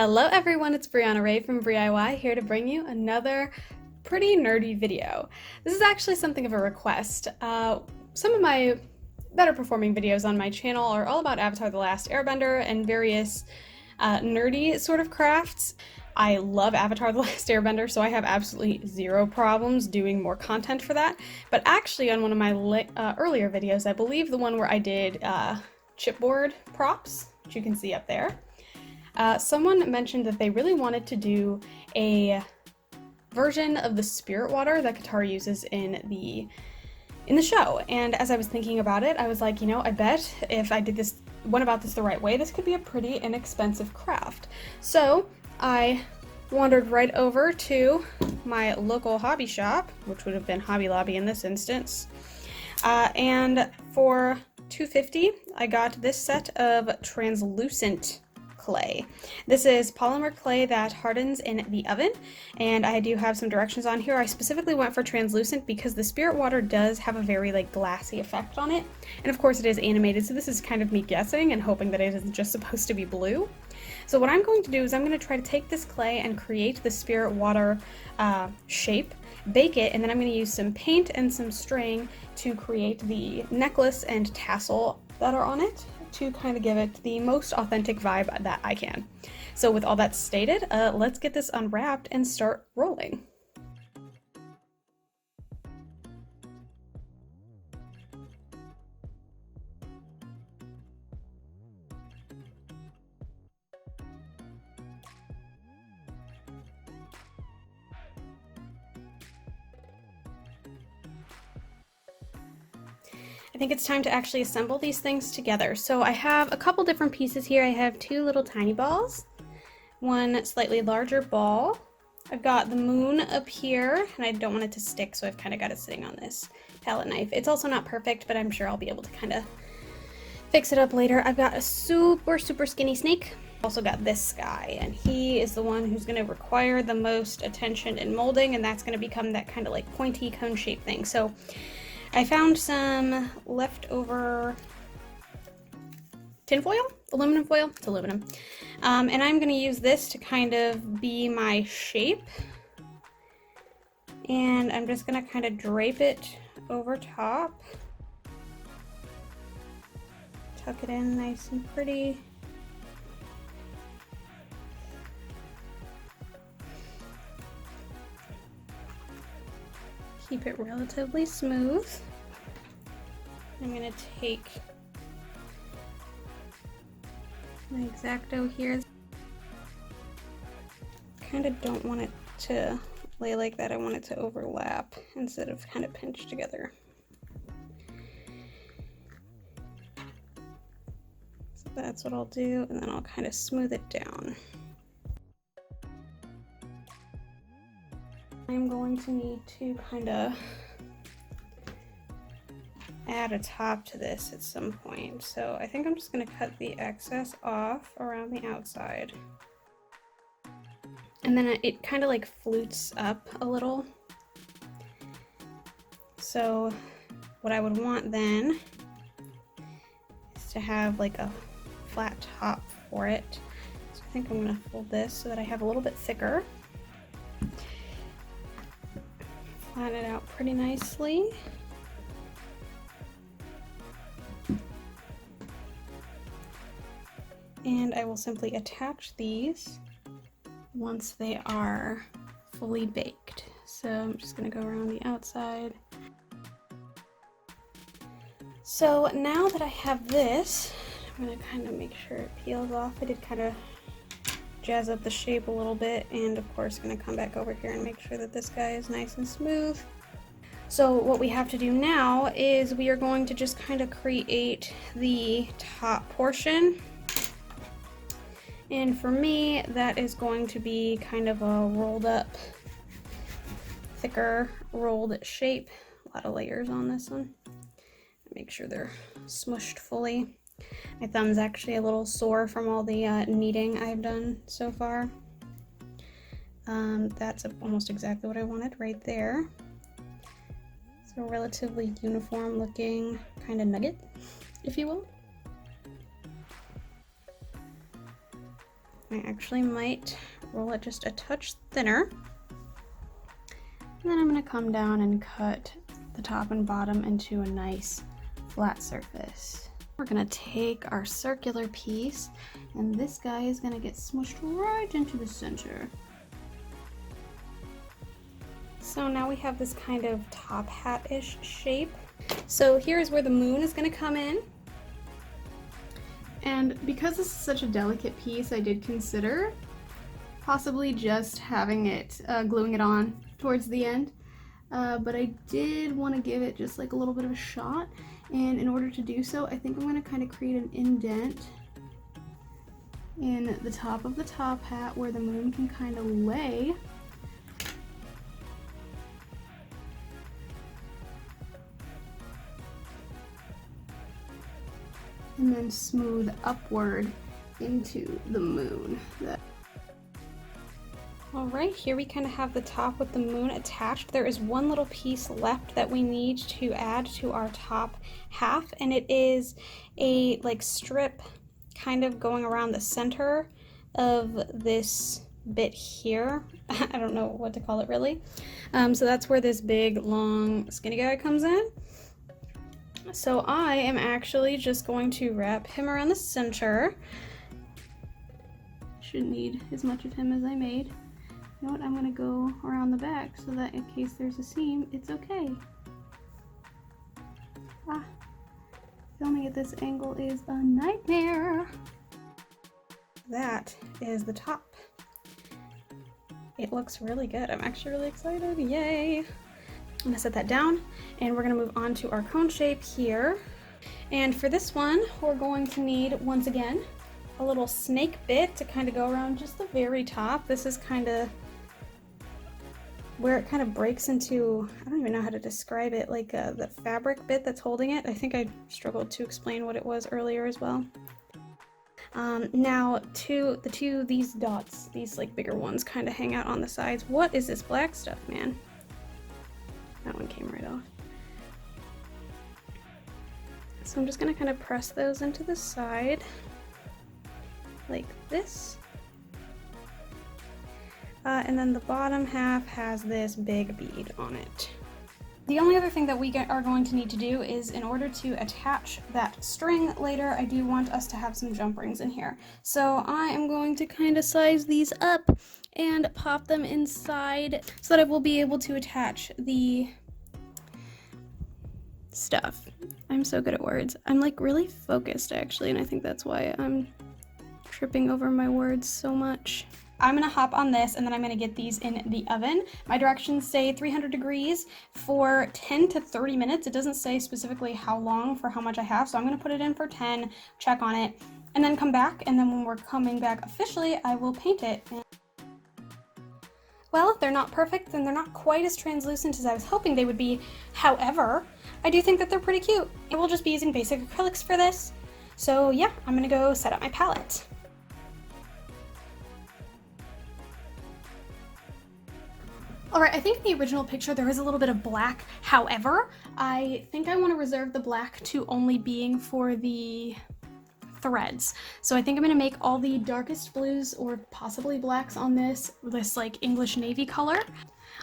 Hello everyone, it's Brianna Ray from BriIY here to bring you another pretty nerdy video. This is actually something of a request. Some of my better performing videos on my channel are all about Avatar: The Last Airbender and various nerdy sort of crafts. I love Avatar: The Last Airbender, so I have absolutely zero problems doing more content for that. But actually on one of my earlier videos, I believe the one where I did chipboard props, which you can see up there, someone mentioned that they really wanted to do a version of the spirit water that Katara uses in the show. And as I was thinking about it, I was like, you know, I bet if I went about this the right way, this could be a pretty inexpensive craft. So I wandered right over to my local hobby shop, which would have been Hobby Lobby in this instance, and for $2.50 I got this set of translucent clay. This is polymer clay that hardens in the oven, and I do have some directions on here. I specifically went for translucent because the spirit water does have a very glassy effect on it, and of course it is animated, so this is kind of me guessing and hoping that it isn't just supposed to be blue. So what I'm going to do is I'm going to try to take this clay and create the spirit water shape, bake it, and then I'm going to use some paint and some string to create the necklace and tassel that are on it, to kind of give it the most authentic vibe that I can. So with all that stated, let's get this unwrapped and start rolling. I think it's time to actually assemble these things together. So I have a couple different pieces here. I have two little tiny balls, one slightly larger ball. I've got the moon up here, and I don't want it to stick, so I've kind of got it sitting on this palette knife. It's also not perfect, but I'm sure I'll be able to kind of fix it up later. I've got a super skinny snake. Also got this guy, and he is the one who's going to require the most attention in molding, and that's going to become that kind of like pointy cone shaped thing. So I found some leftover tin foil, aluminum foil, it's aluminum, and I'm going to use this to kind of be my shape, and I'm just going to kind of drape it over top, tuck it in nice and pretty. Keep it relatively smooth. I'm going to take my X-Acto here. Kind of don't want it to lay like that. I want it to overlap instead of kind of pinch together. So that's what I'll do, and then I'll kind of smooth it down. I'm going to need to kind of add a top to this at some point. So I think I'm just going to cut the excess off around the outside. And then it kind of like flutes up a little. So what I would want then is to have like a flat top for it. So I think I'm going to fold this so that I have a little bit thicker. Flatten it out pretty nicely. And I will simply attach these once they are fully baked. So I'm just going to go around the outside. So now that I have this, I'm going to kind of make sure it peels off. I did kind of jazz up the shape a little bit, and of course going to come back over here and make sure that this guy is nice and smooth. So what we have to do now is we are going to just kind of create the top portion, and for me that is going to be kind of a rolled up, thicker rolled shape. A lot of layers on this one. Make sure they're smushed fully. My thumb's actually a little sore from all the kneading I've done so far. That's almost exactly what I wanted right there. It's a relatively uniform looking kind of nugget, if you will. I actually might roll it just a touch thinner. And then I'm going to come down and cut the top and bottom into a nice flat surface. We're going to take our circular piece, and this guy is going to get smushed right into the center. So now we have this kind of top hat-ish shape. So here's where the moon is going to come in. And because this is such a delicate piece, I did consider possibly just having it, gluing it on towards the end. But I did want to give it just like a little bit of a shot. And in order to do so, I think I'm going to kind of create an indent in the top of the top hat where the moon can kind of lay. And then smooth upward into the moon. All right, here we kind of have the top with the moon attached. There is one little piece left that we need to add to our top half, and it is a like strip kind of going around the center of this bit here. I don't know what to call it really. So that's where this big, long, skinny guy comes in. So I am actually just going to wrap him around the center. Shouldn't need as much of him as I made. You know what, I'm gonna go around the back so that in case there's a seam, it's okay. Filming at this angle is a nightmare. That is the top. It looks really good. I'm actually really excited, yay. I'm gonna set that down and we're gonna move on to our cone shape here. And for this one, we're going to need, once again, a little snake bit to kind of go around just the very top. This is kind of where it kind of breaks into, I don't even know how to describe it, like the fabric bit that's holding it. I think I struggled to explain what it was earlier as well. Now these dots, these like bigger ones kind of hang out on the sides. What is this black stuff, man? That one came right off. So I'm just gonna kind of press those into the side like this. And then the bottom half has this big bead on it. The only other thing that we are going to need to do is, in order to attach that string later, I do want us to have some jump rings in here. So I am going to kind of size these up and pop them inside so that I will be able to attach the stuff. I'm so good at words. I'm like really focused actually, and I think that's why I'm tripping over my words so much. I'm gonna hop on this and then I'm gonna get these in the oven. My directions say 300 degrees for 10 to 30 minutes. It doesn't say specifically how long for how much I have, so I'm gonna put it in for 10, check on it, and then come back, and then when we're coming back officially, I will paint it. Well, they're not perfect and they're not quite as translucent as I was hoping they would be. However, I do think that they're pretty cute. I will just be using basic acrylics for this. So yeah, I'm gonna go set up my palette. Alright, I think in the original picture there is a little bit of black. However, I think I want to reserve the black to only being for the threads. So I think I'm going to make all the darkest blues or possibly blacks on this like English navy color.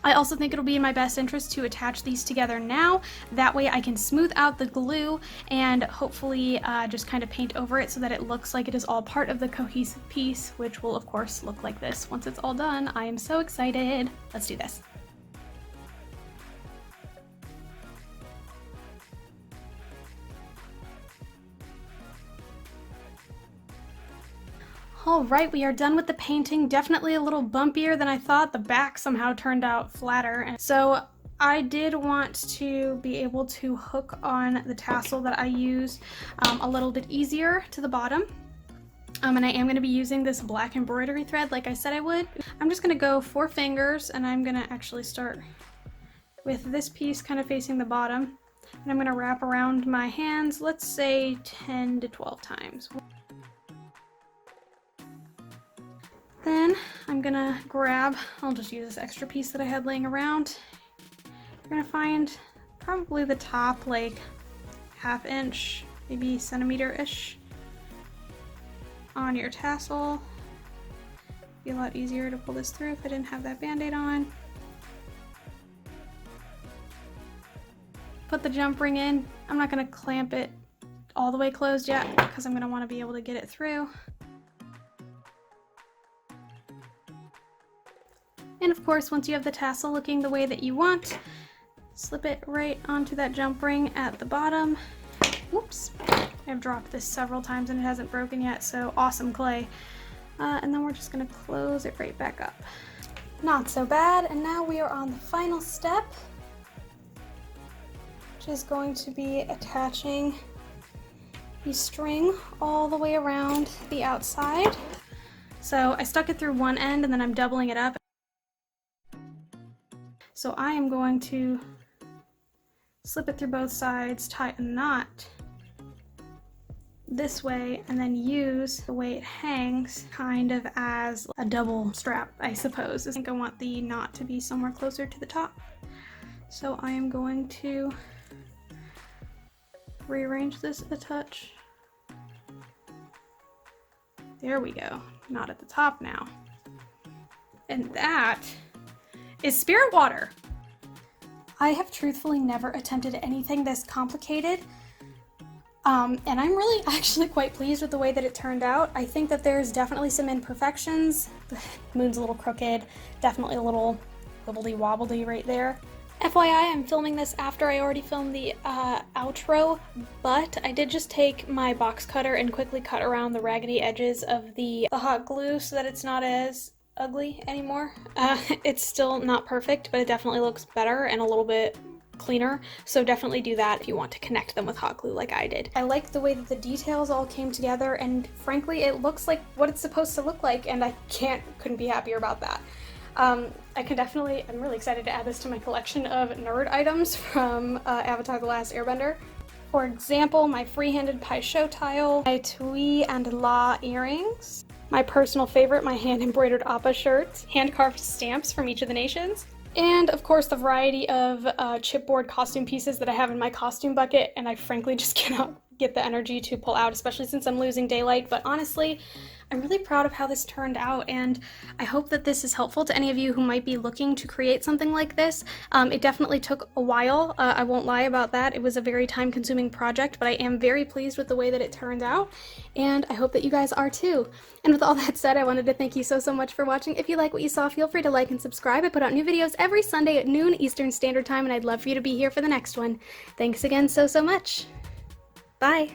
I also think it'll be in my best interest to attach these together now. That way I can smooth out the glue and hopefully just kind of paint over it so that it looks like it is all part of the cohesive piece, which will of course look like this once it's all done. I am so excited. Let's do this. All right, we are done with the painting. Definitely a little bumpier than I thought. The back somehow turned out flatter. And so I did want to be able to hook on the tassel that I used a little bit easier to the bottom. And I am going to be using this black embroidery thread like I said I would. I'm just going to go 4 fingers and I'm going to actually start with this piece kind of facing the bottom. And I'm going to wrap around my hands, let's say 10 to 12 times. Then I'm gonna grab, I'll just use this extra piece that I had laying around. You're gonna find probably the top like 1/2 inch, maybe centimeter-ish on your tassel. Be a lot easier to pull this through if I didn't have that band-aid on. Put the jump ring in. I'm not gonna clamp it all the way closed yet because I'm gonna wanna be able to get it through. And of course, once you have the tassel looking the way that you want, slip it right onto that jump ring at the bottom. Whoops, I've dropped this several times and it hasn't broken yet, so awesome clay. And then we're just gonna close it right back up. Not so bad, and now we are on the final step, which is going to be attaching the string all the way around the outside. So I stuck it through one end and then I'm doubling it up. So I am going to slip it through both sides, tie a knot this way, and then use the way it hangs kind of as a double strap, I suppose. I think I want the knot to be somewhere closer to the top. So I am going to rearrange this a touch. There we go, knot at the top now. And that is spirit water. I have truthfully never attempted anything this complicated. And I'm really actually quite pleased with the way that it turned out. I think that there's definitely some imperfections. The moon's a little crooked, definitely a little wibbledy-wobbledy right there. FYI, I'm filming this after I already filmed the outro, but I did just take my box cutter and quickly cut around the raggedy edges of the hot glue so that it's not as ugly anymore. It's still not perfect, but it definitely looks better and a little bit cleaner, so definitely do that if you want to connect them with hot glue like I did. I like the way that the details all came together, and frankly it looks like what it's supposed to look like, and I couldn't be happier about that. I'm really excited to add this to my collection of nerd items from Avatar: The Last Airbender. For example, my free-handed Pai Sho tile, my Tui and La earrings, my personal favorite, my hand-embroidered Appa shirts, hand-carved stamps from each of the nations, and of course the variety of chipboard costume pieces that I have in my costume bucket, and I frankly just cannot get the energy to pull out, especially since I'm losing daylight. But honestly, I'm really proud of how this turned out, and I hope that this is helpful to any of you who might be looking to create something like this. It definitely took a while, I won't lie about that. It was a very time-consuming project, but I am very pleased with the way that it turned out, and I hope that you guys are too. And with all that said, I wanted to thank you so much for watching. If you like what you saw, feel free to like and subscribe. I put out new videos every Sunday at noon Eastern Standard Time, and I'd love for you to be here for the next one. Thanks again so much. Bye!